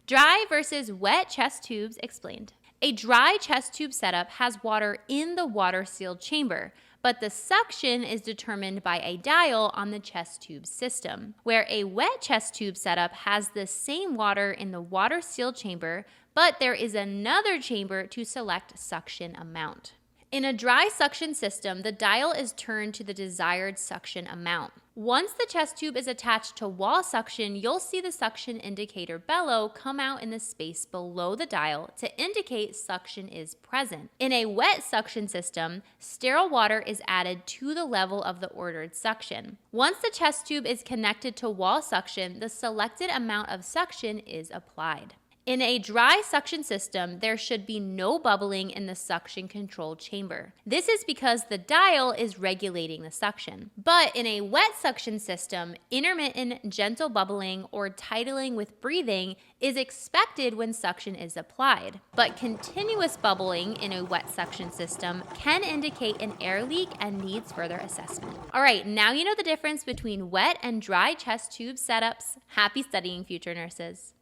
Dry versus wet chest tubes explained. A dry chest tube setup has water in the water-sealed chamber, but the suction is determined by a dial on the chest tube system, where a wet chest tube setup has the same water in the water-sealed chamber, but there is another chamber to select suction amount. In a dry suction system, the dial is turned to the desired suction amount. Once the chest tube is attached to wall suction, you'll see the suction indicator bellow come out in the space below the dial to indicate suction is present. In a wet suction system, sterile water is added to the level of the ordered suction. Once the chest tube is connected to wall suction, the selected amount of suction is applied. In a dry suction system, there should be no bubbling in the suction control chamber. This is because the dial is regulating the suction. But in a wet suction system, intermittent gentle bubbling or tidling with breathing is expected when suction is applied. But continuous bubbling in a wet suction system can indicate an air leak and needs further assessment. All right, now you know the difference between wet and dry chest tube setups. Happy studying, future nurses.